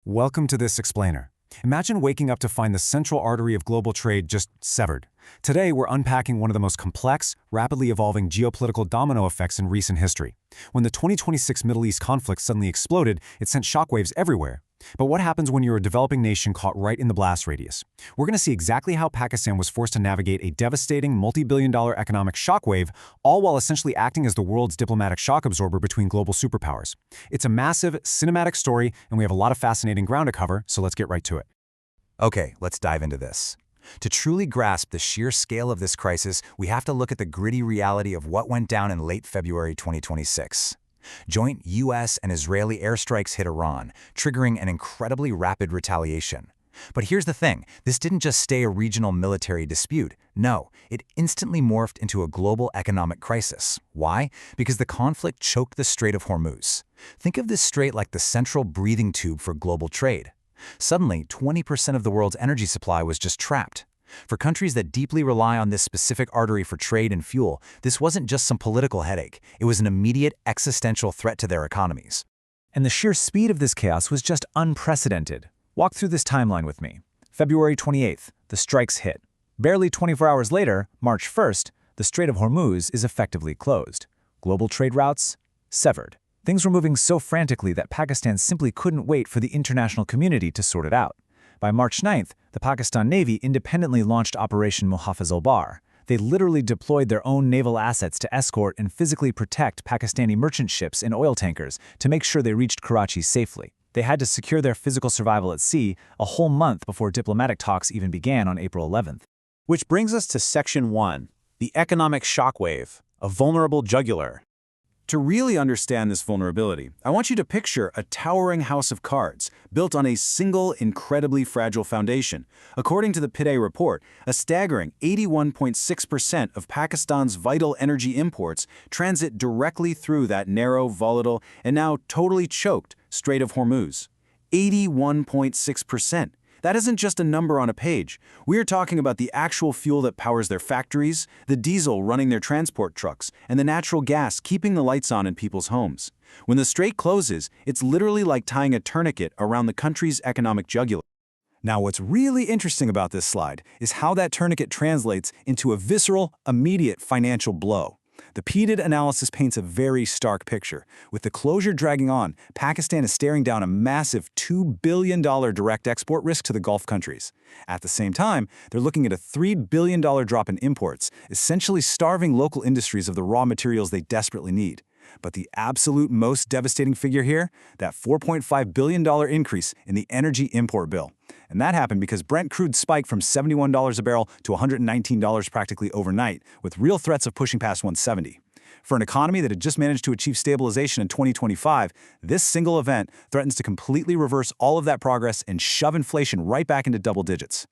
Welcome to this explainer. Imagine waking up to find the central artery of global trade just severed. Today, we're unpacking one of the most complex, rapidly evolving geopolitical domino effects in recent history. When the 2026 Middle East conflict suddenly exploded, it sent shockwaves everywhere. But what happens when you're a developing nation caught right in the blast radius? We're going to see exactly how Pakistan was forced to navigate a devastating multi-billion-dollar economic shockwave, all while essentially acting as the world's diplomatic shock absorber between global superpowers. It's a massive, cinematic story, and we have a lot of fascinating ground to cover, so let's get right to it. Okay, let's dive into this. To truly grasp the sheer scale of this crisis, we have to look at the gritty reality of what went down in late February 2026. Joint U.S. and Israeli airstrikes hit Iran, triggering an incredibly rapid retaliation. But here's the thing, this didn't just stay a regional military dispute. No, it instantly morphed into a global economic crisis. Why? Because the conflict choked the Strait of Hormuz. Think of this strait like the central breathing tube for global trade. Suddenly, 20% of the world's energy supply was just trapped. For countries that deeply rely on this specific artery for trade and fuel, this wasn't just some political headache. It was an immediate existential threat to their economies. And the sheer speed of this chaos was just unprecedented. Walk through this timeline with me. February 28th, the strikes hit. Barely 24 hours later, March 1st, the Strait of Hormuz is effectively closed. Global trade routes severed. Things were moving so frantically that Pakistan simply couldn't wait for the international community to sort it out. By March 9th, the Pakistan Navy independently launched Operation Muhafiz al-Bar. They literally deployed their own naval assets to escort and physically protect Pakistani merchant ships and oil tankers to make sure they reached Karachi safely. They had to secure their physical survival at sea a whole month before diplomatic talks even began on April 11th. Which brings us to Section 1, the economic shockwave, a vulnerable jugular. To really understand this vulnerability, I want you to picture a towering house of cards built on a single, incredibly fragile foundation. According to the PIDE report, a staggering 81.6% of Pakistan's vital energy imports transit directly through that narrow, volatile, and now totally choked Strait of Hormuz. 81.6%. That isn't just a number on a page. We're talking about the actual fuel that powers their factories, the diesel running their transport trucks, and the natural gas keeping the lights on in people's homes. When the strait closes, it's literally like tying a tourniquet around the country's economic jugular. Now, what's really interesting about this slide is how that tourniquet translates into a visceral, immediate financial blow. The PIDE analysis paints a very stark picture. With the closure dragging on, Pakistan is staring down a massive $2 billion direct export risk to the Gulf countries. At the same time, they're looking at a $3 billion drop in imports, essentially starving local industries of the raw materials they desperately need. But the absolute most devastating figure here, that $4.5 billion increase in the energy import bill. And that happened because Brent crude spiked from $71 a barrel to $119 practically overnight, with real threats of pushing past $170. For an economy that had just managed to achieve stabilization in 2025, this single event threatens to completely reverse all of that progress and shove inflation right back into double digits.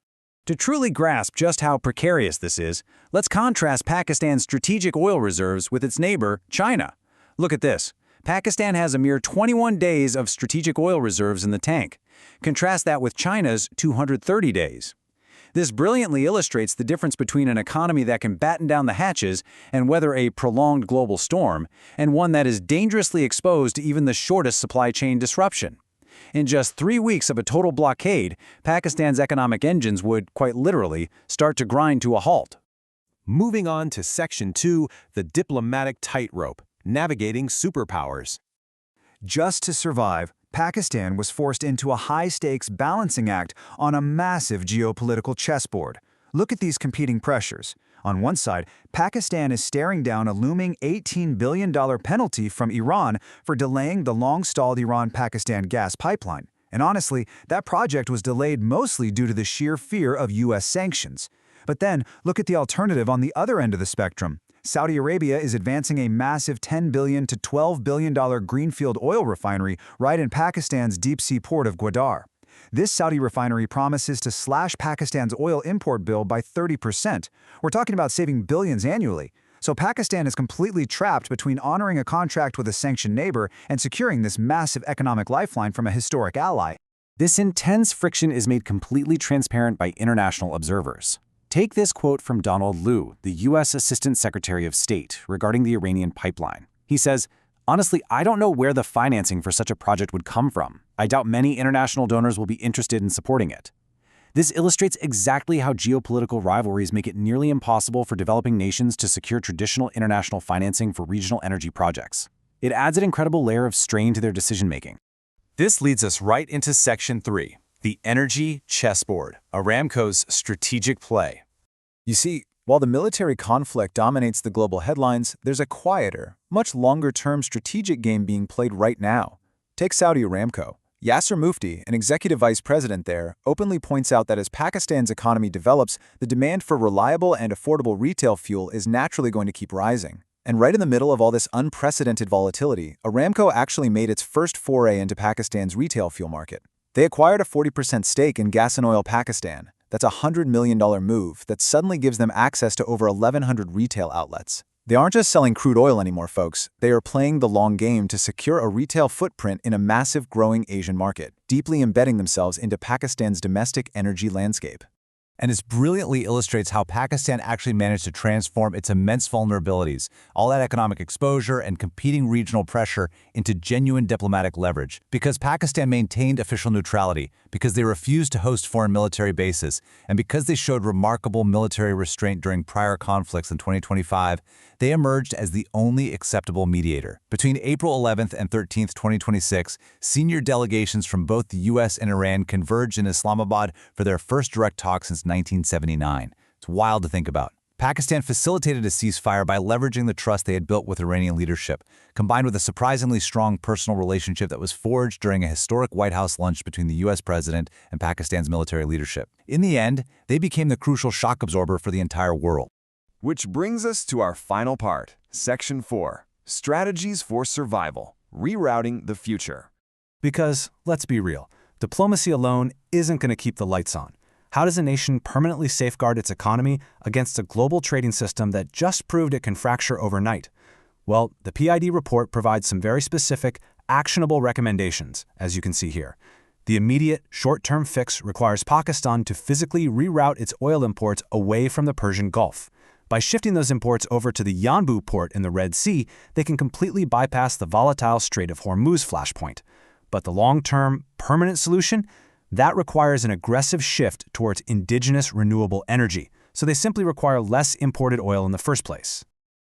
To truly grasp just how precarious this is, let's contrast Pakistan's strategic oil reserves with its neighbor, China. Look at this. Pakistan has a mere 21 days of strategic oil reserves in the tank. Contrast that with China's 230 days. This brilliantly illustrates the difference between an economy that can batten down the hatches and weather a prolonged global storm, and one that is dangerously exposed to even the shortest supply chain disruption. In just 3 weeks of a total blockade, Pakistan's economic engines would, quite literally, start to grind to a halt. Moving on to Section 2, the diplomatic tightrope. Navigating superpowers. Just to survive, Pakistan was forced into a high-stakes balancing act on a massive geopolitical chessboard. Look at these competing pressures. On one side, Pakistan is staring down a looming $18 billion penalty from Iran for delaying the long-stalled Iran-Pakistan gas pipeline. And honestly, that project was delayed mostly due to the sheer fear of U.S. sanctions. But then, look at the alternative on the other end of the spectrum. Saudi Arabia is advancing a massive $10 billion to $12 billion greenfield oil refinery right in Pakistan's deep-sea port of Gwadar. This Saudi refinery promises to slash Pakistan's oil import bill by 30%. We're talking about saving billions annually. So Pakistan is completely trapped between honoring a contract with a sanctioned neighbor and securing this massive economic lifeline from a historic ally. This intense friction is made completely transparent by international observers. Take this quote from Donald Lu, the U.S. Assistant Secretary of State, regarding the Iranian pipeline. He says, Honestly, I don't know where the financing for such a project would come from. I doubt many international donors will be interested in supporting it. This illustrates exactly how geopolitical rivalries make it nearly impossible for developing nations to secure traditional international financing for regional energy projects. It adds an incredible layer of strain to their decision-making. This leads us right into Section 3, the energy chessboard, Aramco's strategic play. You see, while the military conflict dominates the global headlines, there's a quieter, much longer-term strategic game being played right now. Take Saudi Aramco. Yasser Mufti, an executive vice president there, openly points out that as Pakistan's economy develops, the demand for reliable and affordable retail fuel is naturally going to keep rising. And right in the middle of all this unprecedented volatility, Aramco actually made its first foray into Pakistan's retail fuel market. They acquired a 40% stake in Gas and Oil Pakistan. That's a $100 million move that suddenly gives them access to over 1,100 retail outlets. They aren't just selling crude oil anymore, folks. They are playing the long game to secure a retail footprint in a massive growing Asian market, deeply embedding themselves into Pakistan's domestic energy landscape. And this brilliantly illustrates how Pakistan actually managed to transform its immense vulnerabilities, all that economic exposure and competing regional pressure, into genuine diplomatic leverage. Because Pakistan maintained official neutrality, because they refused to host foreign military bases, and because they showed remarkable military restraint during prior conflicts in 2025, they emerged as the only acceptable mediator. Between April 11th and 13th, 2026, senior delegations from both the US and Iran converged in Islamabad for their first direct talks since 1979. It's wild to think about. Pakistan facilitated a ceasefire by leveraging the trust they had built with Iranian leadership, combined with a surprisingly strong personal relationship that was forged during a historic White House lunch between the US president and Pakistan's military leadership. In the end, they became the crucial shock absorber for the entire world. Which brings us to our final part, Section 4, Strategies for Survival, Rerouting the Future. Because, let's be real, diplomacy alone isn't going to keep the lights on. How does a nation permanently safeguard its economy against a global trading system that just proved it can fracture overnight? Well, the PID report provides some very specific, actionable recommendations, as you can see here. The immediate, short-term fix requires Pakistan to physically reroute its oil imports away from the Persian Gulf. By shifting those imports over to the Yanbu port in the Red Sea, they can completely bypass the volatile Strait of Hormuz flashpoint. But the long-term, permanent solution? That requires an aggressive shift towards indigenous renewable energy, so they simply require less imported oil in the first place.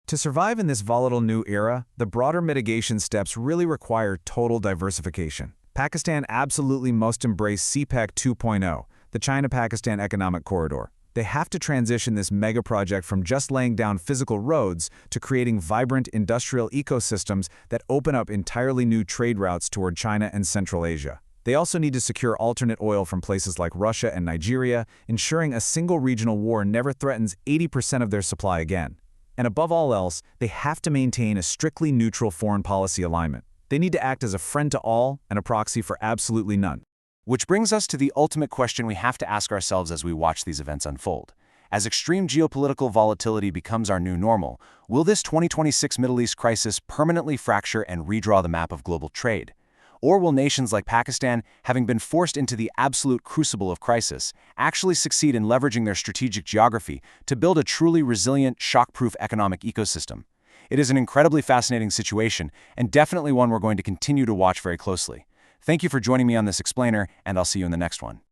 To survive in this volatile new era, the broader mitigation steps really require total diversification. Pakistan absolutely must embrace CPEC 2.0, the China-Pakistan Economic Corridor. They have to transition this mega project from just laying down physical roads to creating vibrant industrial ecosystems that open up entirely new trade routes toward China and Central Asia. They also need to secure alternate oil from places like Russia and Nigeria, ensuring a single regional war never threatens 80% of their supply again. And above all else, they have to maintain a strictly neutral foreign policy alignment. They need to act as a friend to all and a proxy for absolutely none. Which brings us to the ultimate question we have to ask ourselves as we watch these events unfold. As extreme geopolitical volatility becomes our new normal, will this 2026 Middle East crisis permanently fracture and redraw the map of global trade? Or will nations like Pakistan, having been forced into the absolute crucible of crisis, actually succeed in leveraging their strategic geography to build a truly resilient, shock-proof economic ecosystem? It is an incredibly fascinating situation, and definitely one we're going to continue to watch very closely. Thank you for joining me on this explainer, and I'll see you in the next one.